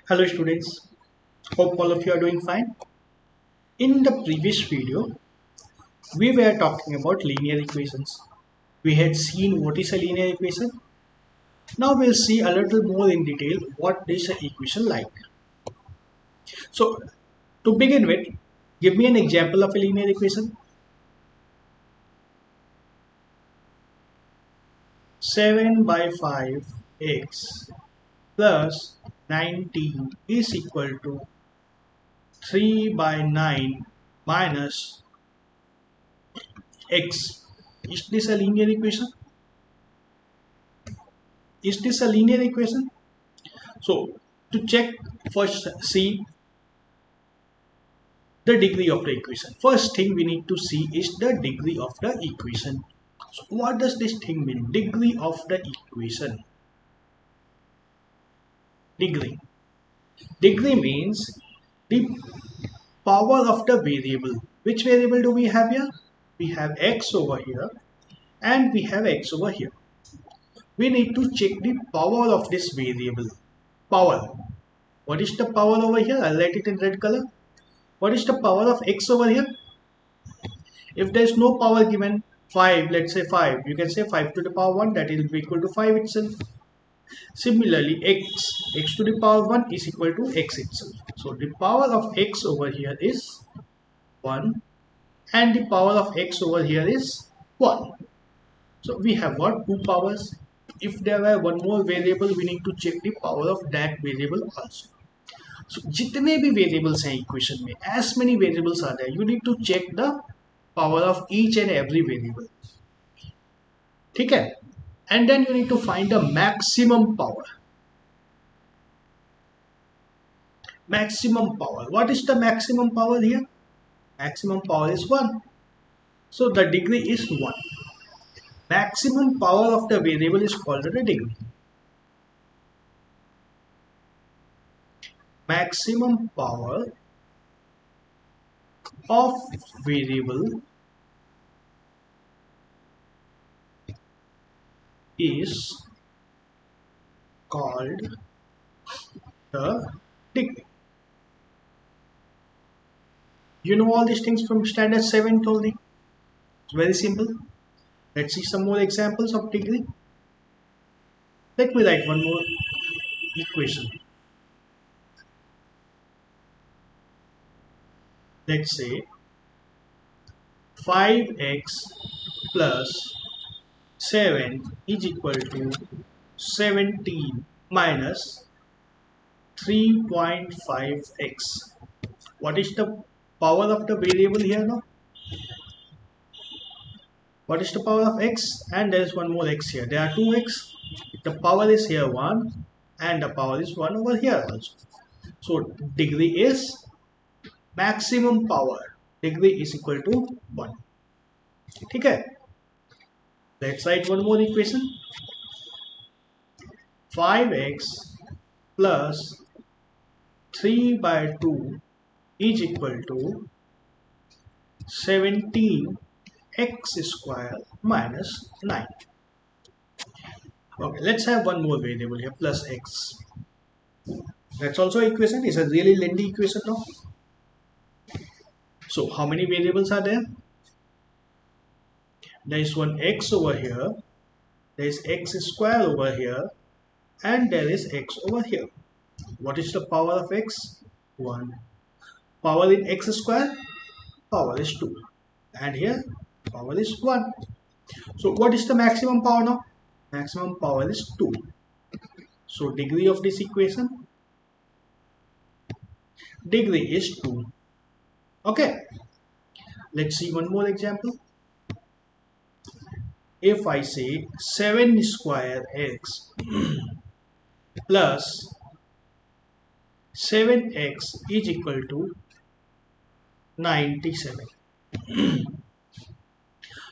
Hello students, hope all of you are doing fine. In the previous video, we were talking about linear equations. We had seen what is a linear equation. Now we'll see a little more in detail what is an equation like. So to begin with, give me an example of a linear equation. 7 by 5x plus 19 is equal to 3 by 9 minus x. Is this a linear equation? Is this a linear equation? So to check, first see the degree of the equation. First thing we need to see is the degree of the equation. So what does this thing mean? Degree of the equation. Degree. Degree means the power of the variable. Which variable do we have here? We have x over here and we have x over here. We need to check the power of this variable. Power. What is the power over here? I'll write it in red color. What is the power of x over here? If there is no power given, 5, let's say 5, you can say 5 to the power 1, that will be equal to 5 itself. Similarly, x to the power 1 is equal to x itself. So the power of x over here is 1 and the power of x over here is 1. So we have got two powers. If there were one more variable, we need to check the power of that variable also. So जितने भी variables हैं equation में, as many variables are there, you need to check the power of each and every variable. ठीक है? And then you need to find the maximum power. Maximum power. What is the maximum power here? Maximum power is 1. So the degree is 1. Maximum power of the variable is called the degree. Maximum power of variable is called the degree. You know all these things from standard 7 only. It's very simple. Let's see some more examples of degree. Let me write one more equation. Let's say 5x plus 7 is equal to 17 minus 3.5x. What is the power of the variable here now? What is the power of x? And there is one more x here. There are two x. The power is here 1 and the power is 1 over here also. So degree is maximum power. Degree is equal to 1. Okay. Let's write one more equation. 5x plus 3 by 2 is equal to 17 x square minus 9. Okay, let's have one more variable here, plus x. That's also equation. It's a really lengthy equation now. So how many variables are there? There is one x over here, there is x square over here, and there is x over here. What is the power of x? 1. Power in x square? Power is 2. And here, power is 1. So what is the maximum power now? Maximum power is 2. So degree of this equation? Degree is 2. Okay. Let's see one more example. If I say 7 square x plus 7x is equal to 97.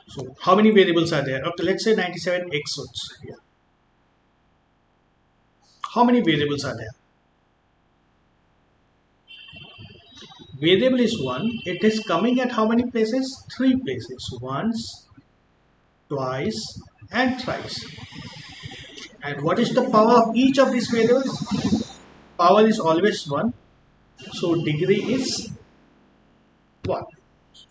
So how many variables are there? Okay, let's say 97x here. How many variables are there? Variable is 1. It is coming at how many places? 3 places. Once, twice and thrice. And what is the power of each of these variables? power is always 1, so degree is 1.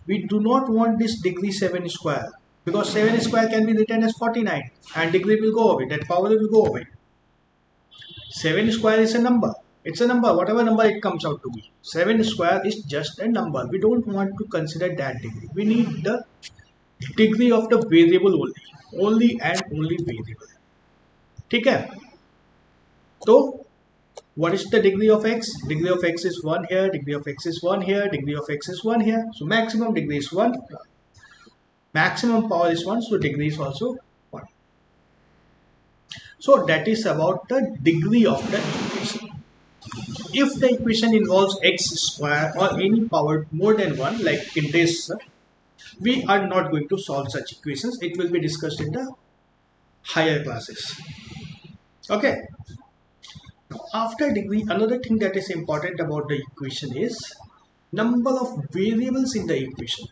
We do not want this degree 7 square, because 7 square can be written as 49 and degree will go away, that power will go away. 7 square is a number. It's a number, whatever number it comes out to be. 7 square is just a number. We don't want to consider that degree. We need the degree of the variable only. Only and only variable. ठीक है? तो what is the degree of x? Degree of x is 1 here, degree of x is 1 here, degree of x is 1 here. So maximum degree is 1. Maximum power is 1, so degree is also 1. So that is about the degree of the equation. If the equation involves x square or any power more than 1, like in this, we are not going to solve such equations. It will be discussed in the higher classes. Okay. Now, after degree, another thing that is important about the equation is number of variables in the equation.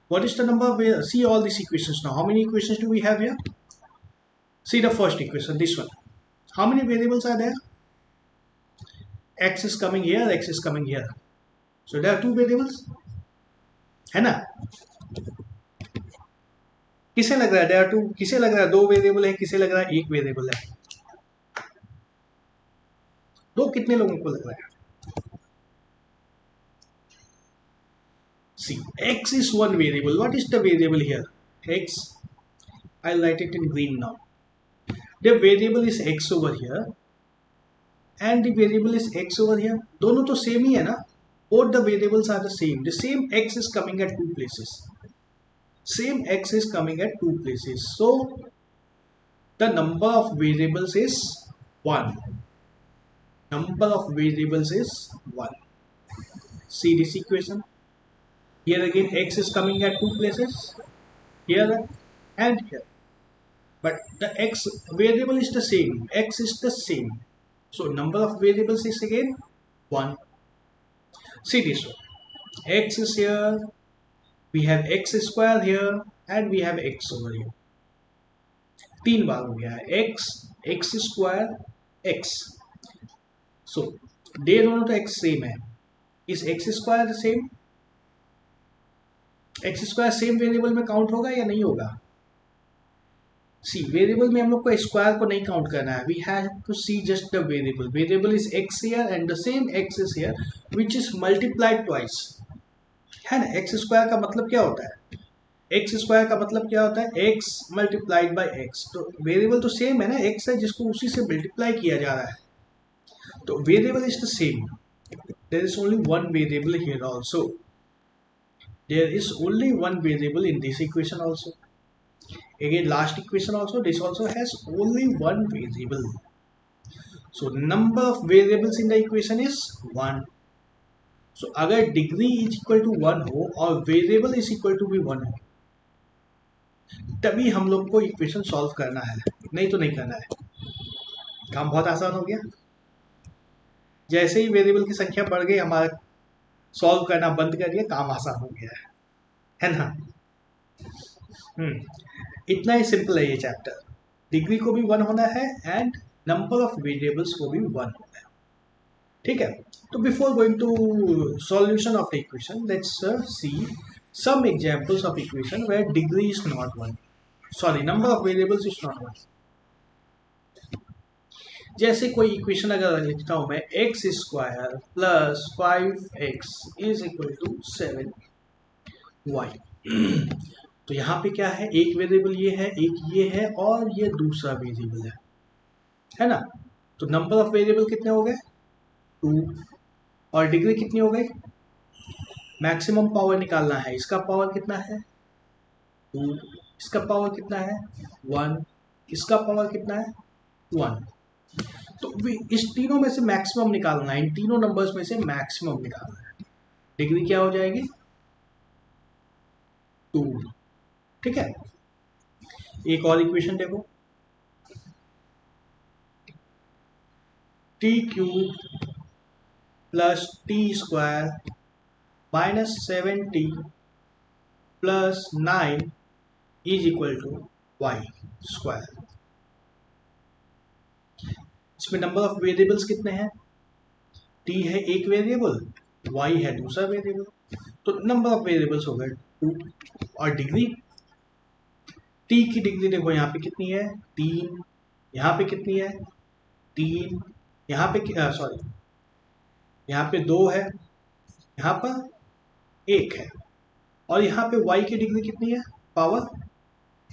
What is the number of variables? See all these equations now. How many equations do we have here? See the first equation, this one. How many variables are there? X is coming here, x is coming here. So there are 2 variables. है ना? किसे लग रहा है there are 2? किसे लग रहा है 2 वेरिएबल है? किसे लग रहा है 1 वेरिएबल है? 2 कितने लोगों को लग रहा है? See, x is one variable. What is the variable here? X. I'll write it in green now. The variable is x over here and the variable is x over here. दोनों तो same ही है ना? Both the variables are the same. The same x is coming at 2 places. Same x is coming at 2 places. So the number of variables is 1. Number of variables is 1. See this equation. Here again x is coming at 2 places. Here and here. But the x variable is the same. X is the same. So number of variables is again 1. See this one. X is here. We have x square here and we have x over here. 3 बार हो गया है x square x. So दे दोनों तो x same है. Is x square the same? x square same variable में count होगा या नहीं होगा? सी वेरिएबल में हम लोग को स्क्वायर को नहीं काउंट करना है. We have to see just the variable. Variable is x here and the same x is here which is multiplied twice. है ना? x स्क्वायर का मतलब क्या होता है? x स्क्वायर का मतलब क्या होता है? x multiplied by x. तो वेरिएबल तो सेम है ना, x है जिसको उसी से मल्टीप्लाई किया जा रहा है. तो variable is the same. There is only one variable here also. There is only one variable in this equation also. Again, last equation also, this also has only one variable. So number of variables in the equation is 1. So अगर degree is equal to 1 हो और variable is equal to भी 1 हो, तभी हम लोग को equation solve करना है. नहीं तो नहीं करना है. काम बहुत आसान हो गया. जैसे ही वेरिएबल की संख्या बढ़ गई, हमारा सॉल्व करना बंद कर दिया, काम आसान हो गया है ना? इतना ही सिंपल है ये चैप्टर. डिग्री को भी 1 होना है एंड नंबर ऑफ वेरिएबल्स को भी 1 होना है. ठीक है. तो before going to solution of the equation, let's see some examples of equation where degree is not 1. Sorry, number of variables is not 1. जैसे कोई इक्वेशन अगर लिखता हूं मैं x square plus 5x is equal to 7y. तो यहाँ पे क्या है? एक वेरिएबल ये है, एक ये है और ये दूसरा वेरिएबल है ना? तो नंबर ऑफ वेरिएबल कितने हो गए? 2. और डिग्री कितनी हो गई? मैक्सिमम पावर निकालना है. इसका पावर कितना है? 2. इसका पावर कितना है? 1. इसका पावर कितना है? 1. तो इस तीनों में से मैक्सिमम निकालना है. इन तीनों नंबर्स में से मैक्सिमम निकालना है. डिग्री क्या हो जाएगी? 2. ठीक है. एक और इक्वेशन देखो. T cube plus t square minus 7t plus 9 is equal to y square. इसमें नंबर ऑफ वेरिएबल्स कितने हैं? t है एक वेरिएबल, y है दूसरा वेरिएबल, तो नंबर ऑफ वेरिएबल्स हो गए 2। और डिग्री, t की डिग्री देखो यहाँ पे कितनी है 3, यहाँ पे कितनी है 3, यहाँ पे सॉरी यहाँ पे 2 है, यहाँ पर 1 है, और यहाँ पे y की डिग्री कितनी है? पावर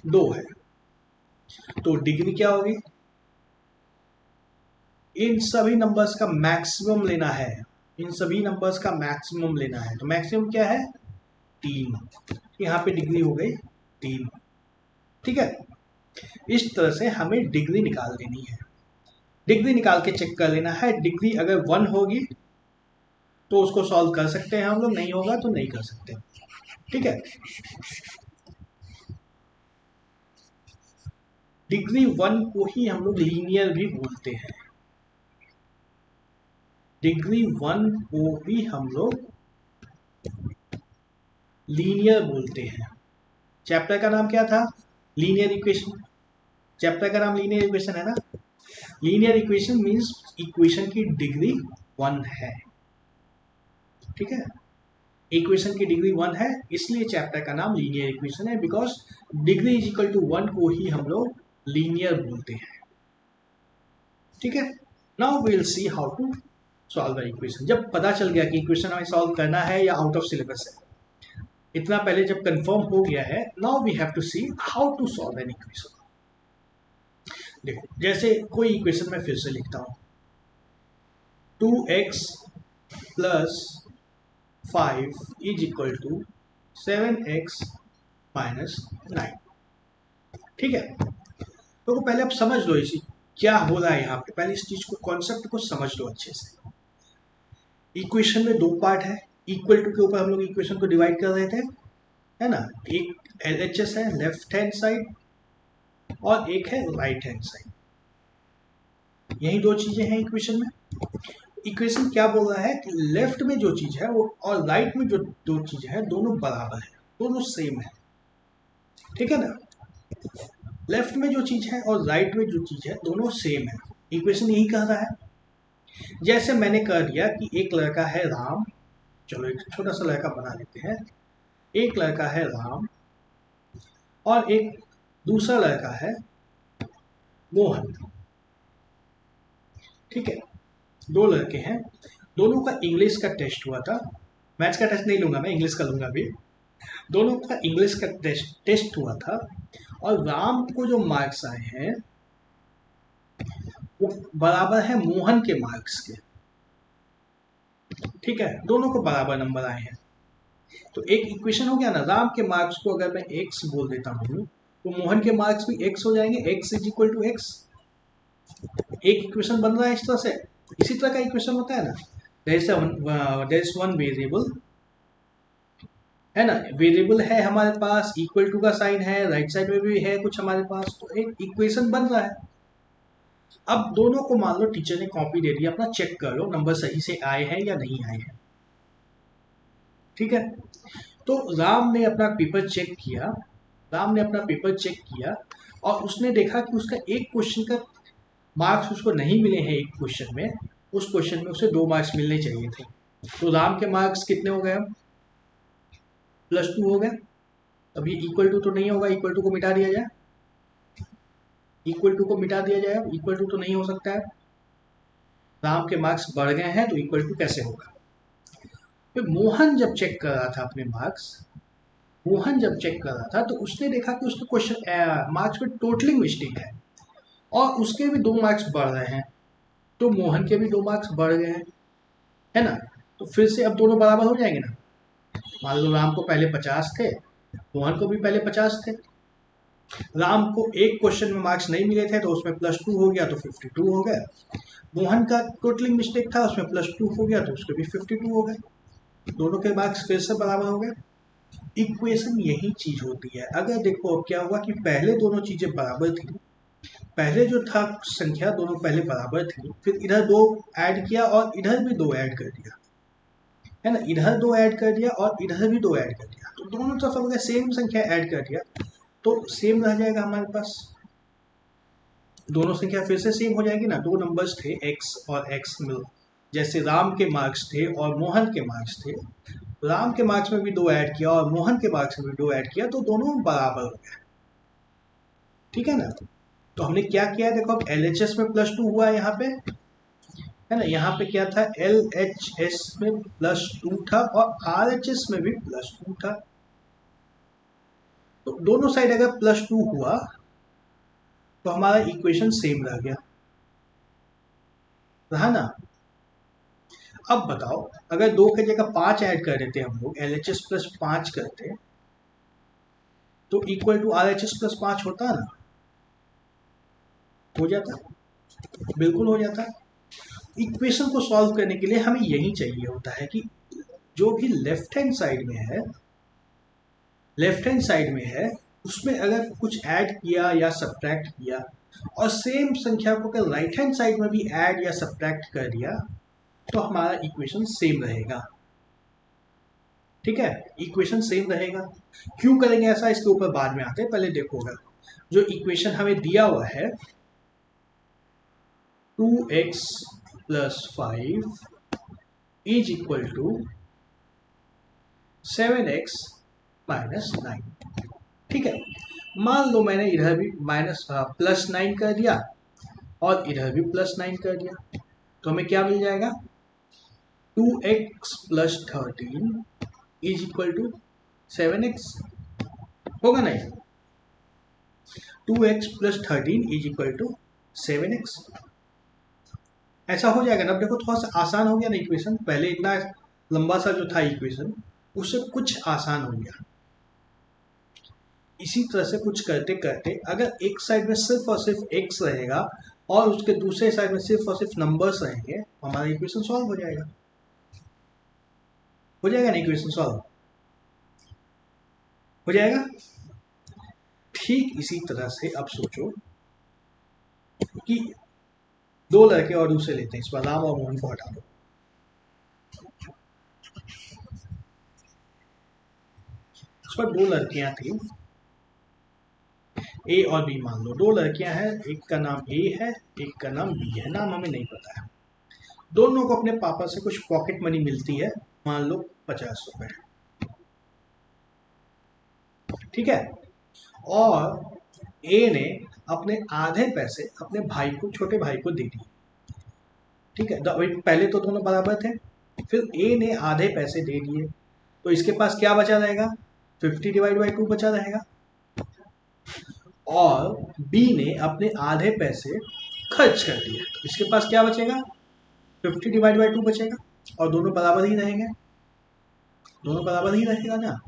2 है। तो डिग्री क्या होगी? इन सभी नंबर्स का मैक्सिमम लेना है, इन सभी नंबर्स का मैक्सिमम लेना है। तो मैक्सिमम क्या है? 3। यहाँ पे डिग्री हो गई 3। ठीक है, इस तरह से हमें डिग्री निकाल देनी है। डिग्री निकाल के चेक कर लेना है। डिग्री अगर 1 होगी तो उसको सॉल्व कर सकते हैं हम लोग, नहीं होगा तो नहीं कर सकते। ठीक है, डिग्री 1 को ही हम लोग लीनियर भी बोलते हैं। डिग्री 1 को ही हम लोग लीनियर बोलते हैं। चैप्टर का नाम क्या था? Linear equation. चैप्टर का नाम लीनियर इक्वेशन है ना। लीनियर इक्वेशन मींस इक्वेशन की डिग्री 1 है। ठीक है, इक्वेशन की डिग्री 1 है, इसलिए चैप्टर का नाम लीनियर इक्वेशन है, because degree is equal to 1 को ही हम लोग लीनियर बोलते हैं। ठीक है, now we will see how to solve the equation. जब पता चल गया कि इक्वेशन हमें सॉल्व करना है या आउट ऑफ सिलेबस है, इतना पहले जब कंफर्म हो गया है, now we have to see how to solve an equation. देखो, जैसे कोई इक्वेशन मैं फिर से लिखता हूं, 2x plus 5 is equal to 7x minus 9। ठीक है, तो पहले आप समझ लो इसी क्या हो रहा है यहाँ पे। पहले इस चीज को, कॉन्सेप्ट को समझ लो अच्छे से। इक्वेशन में 2 पार्ट है, इक्वल टू के ऊपर हम लोग इक्वेशन को डिवाइड कर रहे थे, है ना। एक LHS है लेफ्ट हैंड साइड, और एक है राइट हैंड साइड। यही 2 चीजें हैं इक्वेशन में। इक्वेशन क्या बोल रहा है कि लेफ्ट में जो चीज है वो और राइट में जो 2 चीज है दोनों बराबर है, दोनों सेम है। ठीक है ना, लेफ्ट में जो चीज है और राइट में जो चीज है दोनों सेम है। इक्वेशन यही कह रहा है। जैसे मैंने कह दिया कि एक लड़का है राम, चलो एक छोटा सा लड़का बना लेते हैं। एक लड़का है राम और एक दूसरा लड़का है मोहन। ठीक है, 2 लड़के हैं, दोनों का इंग्लिश का टेस्ट हुआ था। मैथ्स का टेस्ट नहीं लूंगा मैं, इंग्लिश का लूंगा अभी। दोनों का इंग्लिश का टेस्ट हुआ था, और राम को जो मार्क्स आए हैं वो बराबर है मोहन के मार्क्स के। ठीक है, दोनों को बराबर नंबर आए हैं। तो एक इक्वेशन हो गया ना। राम के मार्क्स को अगर मैं x बोल देता हूँ तो मोहन के मार्क्स भी x हो जाएंगे, x is equal to x। एक इक्वेशन बन रहा है इस तरह से। इसी तरह का इक्वेशन होता है ना, देयर इज वन वेरिएबल, है ना, वेरिएबल है हमारे पास, इक्वल टू का साइन है, राइट साइड में भी है कुछ हमारे पास, तो एक इक्वेशन बन रहा है। अब दोनों को मान लो टीचर ने कॉपी दे दिया, अपना चेक कर लो नंबर सही से आए हैं या नहीं आए हैं। ठीक है, तो राम ने अपना पेपर चेक किया, राम ने अपना पेपर चेक किया और उसने देखा कि उसका एक क्वेश्चन का मार्क्स उसको नहीं मिले हैं। एक क्वेश्चन में, उस क्वेश्चन में उसे 2 मार्क्स मिलने चाहिए थे। तो राम के मार्क्स कितने हो गए? +2 हो गए। अभी इक्वल टू तो नहीं होगा, इक्वल टू को मिटा दिया जाए, इक्वल टू को मिटा दिया जाए, इक्वल टू तो नहीं हो सकता है। राम के मार्क्स बढ़ गए हैं तो इक्वल टू कैसे होगा? फिर मोहन जब चेक कर रहा था अपने मार्क्स, मोहन जब चेक कर रहा था तो उसने देखा कि उसके क्वेश्चन मार्क्स में टोटली मिस्टेक है, और उसके भी 2 मार्क्स बढ़ रहे हैं, तो मोहन के भी 2 मार्क्स बढ़ गए हैं, है ना। तो फिर से अब दोनों बराबर हो जाएंगे ना। मान लो राम को पहले 50 थे, मोहन को भी पहले 50 थे। राम को एक क्वेश्चन में मार्क्स नहीं मिले थे तो उसमें +2 हो गया तो 52 हो गया। मोहन का टोटली मिस्टेक था, उसमें +2 हो गया तो उसके भी 52 हो गए। दोनों के मार्क्स फिर से बराबर हो गए। इक्वेशन यही चीज होती है। अगर देखो अब क्या हुआ कि पहले दोनों चीजें बराबर थी, पहले जो था संख्या दोनों पहले बराबर थी, फिर इधर 2 ऐड किया और इधर भी 2 ऐड कर दिया, है ना। इधर 2 ऐड कर दिया और इधर भी 2 ऐड कर दिया, तो दोनों तरफ अगर सेम संख्या ऐड कर दिया तो सेम रह जाएगा हमारे पास। दोनों संख्या फिर से सेम हो जाएगी ना, दो नंबर्स थे x और x मिल, जैसे राम के मार्क्स थे और मोहन के मार्क्स थे, राम के मार्क्स में भी 2 ऐड किया और मोहन के मार्क्स में भी 2 ऐड किया, तो दोनों बराबर हो गए। ठीक है ना। तो हमने क्या किया, देखो अब LHS में +2 हुआ यहाँ पे, है ना, यहाँ पे क्या था, LHS में +2 था और RHS में भी +2 था। तो दोनों साइड अगर +2 हुआ तो हमारा इक्वेशन सेम रह गया, रहा ना। अब बताओ, अगर 2 की जगह 5 ऐड कर देते हम लोग, LHS +5 करते तो इक्वल टू RHS +5 होता ना, हो जाता, बिल्कुल हो जाता। इक्वेशन को सॉल्व करने के लिए हमें यही चाहिए होता है कि जो भी लेफ्ट हैंड साइड में है उसमें अगर कुछ ऐड किया या सब्ट्रैक्ट किया और सेम संख्या को अगर राइट हैंड साइड में भी ऐड या सब्ट्रैक्ट कर दिया तो हमारा इक्वेशन सेम रहेगा। ठीक है, इक्वेशन सेम रहेगा। क्यों करेंगे ऐसा, इसके ऊपर बाद में आते हैं, पहले देखोगा जो इक्वेशन हमें दिया हुआ है 2x + 5 is equal to 7x - 9। ठीक है, मान लो मैंने इधर भी +9 कर दिया और इधर भी +9 कर दिया, तो हमें क्या मिल जाएगा, 2x + 13 is equal to 7x, होगा नहीं, 2x + 13 is equal to 7x, ऐसा हो जाएगा ना। अब देखो थोड़ा सा आसान हो गया ना इक्वेशन, पहले इतना लंबा सा जो था इक्वेशन उससे कुछ आसान हो गया। इसी तरह से कुछ करते करते अगर एक साइड में सिर्फ और सिर्फ x रहेगा और उसके दूसरे साइड में सिर्फ और सिर्फ नंबर्स रहेंगे, हमारा इक्वेशन सॉल्व हो जाएगा, हो जाएगा ना, इक्वेशन सॉल्व हो जाएगा। ठीक इसी तरह से अब सोचो कि 2 लड़के और दूसरे लेते हैं, इस बार राम और मोहन को हटा दो। इस पर 2 लड़कियां थी, ए और बी, मान लो 2 लड़कियां हैं, एक का नाम ए है, एक का नाम बी है, नाम हमें नहीं पता है। दोनों को अपने पापा से कुछ पॉकेट मनी मिलती है, मान लो 50 रुपए। ठीक है, और ए ने अपने आधे पैसे अपने भाई को, छोटे भाई को दे दिए। ठीक है, पहले तो दोनों बराबर थे, फिर ए ने आधे पैसे दे दिए, तो इसके पास क्या बचा रहेगा, 50/2 बचा रहेगा। और बी ने अपने आधे पैसे खर्च कर दिए, इसके पास क्या बचेगा, 50/2 बचेगा, और दोनों बराबर ही रहेंगे, दोनों बराबर ही रहेगा ना,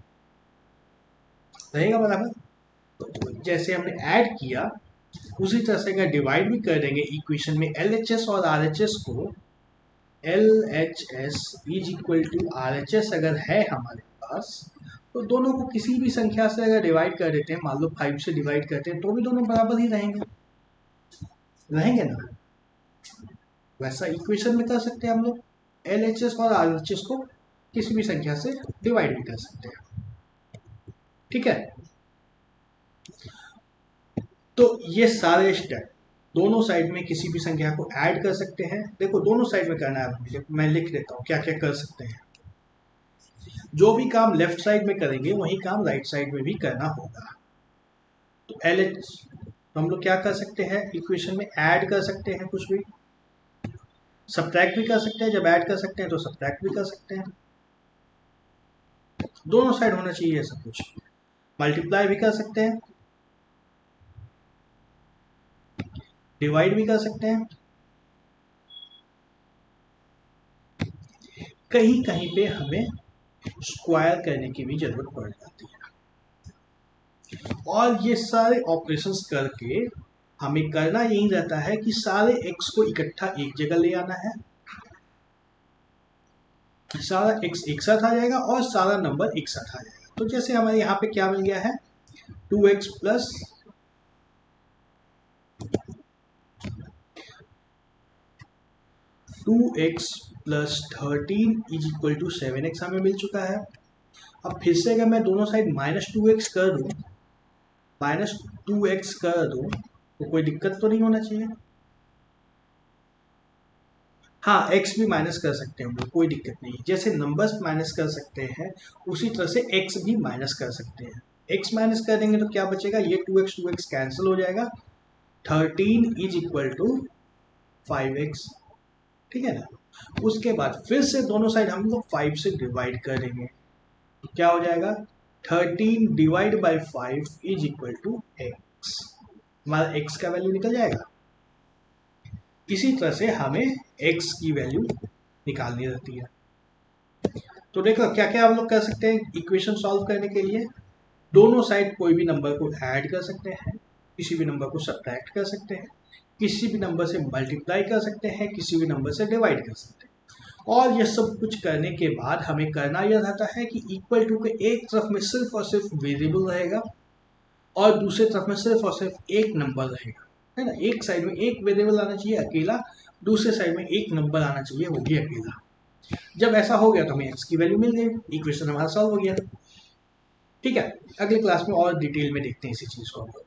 रहेगा बराबर। तो जैसे हमने ऐड किया उसी तरह से अगर डिवाइड भी कर देंगे इक्वेशन में LHS और RHS को, LHS is equal to RHS अगर है हमारे पास, तो दोनों को किसी भी संख्या से अगर डिवाइड कर देते हैं, मान लो 5 से डिवाइड करते हैं, तो भी दोनों बराबर ही रहेंगे, रहेंगे ना। वैसा इक्वेशन में कर सकते हैं हम लोग, LHS और RHS को किसी भी संख्या से डिवाइड भी कर सकते हैं। ठीक है, तो ये सारे स्टेप दोनों साइड में किसी भी संख्या को ऐड कर सकते हैं। देखो दोनों साइड में करना है, मैं लिख देता हूँ क्या क्या कर सकते हैं। जो भी काम लेफ्ट साइड में करेंगे वही काम राइट साइड में भी करना होगा। तो LH तो हम लोग क्या कर सकते हैं, इक्वेशन में ऐड कर सकते हैं, कुछ भी सब्ट्रैक्ट भी कर सकते हैं, जब ऐड कर सकते हैं तो सब्ट्रैक्ट भी कर सकते हैं, दोनों साइड होना चाहिए सब कुछ। मल्टीप्लाई भी कर सकते हैं, डिवाइड भी कर सकते हैं, कहीं कहीं पे हमें स्क्वायर करने की भी जरूरत पड़ जाती है। और ये सारे ऑपरेशंस करके हमें करना यही रहता है कि सारे x को इकट्ठा एक जगह ले आना है, सारा x एक साथ आ जाएगा और सारा नंबर एक साथ आ जाएगा। तो जैसे हमारे यहाँ पे क्या मिल गया है, 2x + 13 is equal to 7x हमें मिल चुका है। अब फिर से अगर मैं दोनों साइड -2x कर दूं, -2x कर दूं तो कोई दिक्कत तो नहीं होना चाहिए। हाँ, एक्स भी माइनस कर सकते हैं हम लोग, कोई दिक्कत नहीं। जैसे नंबर्स माइनस कर सकते हैं उसी तरह से एक्स भी माइनस कर सकते हैं। एक्स माइनस कर देंगे तो क्या बचेगा, ये 2x कैंसिल हो जाएगा, 13 इज इक्वल टू 5x। ठीक है ना। उसके बाद फिर से दोनों साइड हम लोग 5 से डिवाइड कर देंगे, तो क्या हो जाएगा, 13 divide by 5 is equal to x. हमारा एक्स का वैल्यू निकल जाएगा। इसी तरह से हमें एक्स की वैल्यू निकालनी रहती है। तो देखो क्या क्या हम लोग कर सकते हैं इक्वेशन सॉल्व करने के लिए। दोनों साइड कोई भी नंबर को ऐड कर सकते हैं, किसी भी नंबर को सब्ट्रैक्ट कर सकते हैं, किसी भी नंबर से मल्टीप्लाई कर सकते हैं, किसी भी नंबर से डिवाइड कर सकते हैं। और ये सब कुछ करने के बाद हमें करना यह रहता है कि इक्वल टू के एक तरफ में सिर्फ और सिर्फ वेरिएबल रहेगा और दूसरे तरफ में सिर्फ और सिर्फ एक नंबर रहेगा, है ना। एक साइड में एक वेरिएबल आना चाहिए अकेला, दूसरे साइड में एक नंबर आना चाहिए वो भी अकेला। जब ऐसा हो गया तो हमें एक्स की वैल्यू मिल गई, इक्वेशन हमारा सॉल्व हो गया। ठीक है, अगले क्लास में और डिटेल में देखते हैं इसी चीज को हम लोग।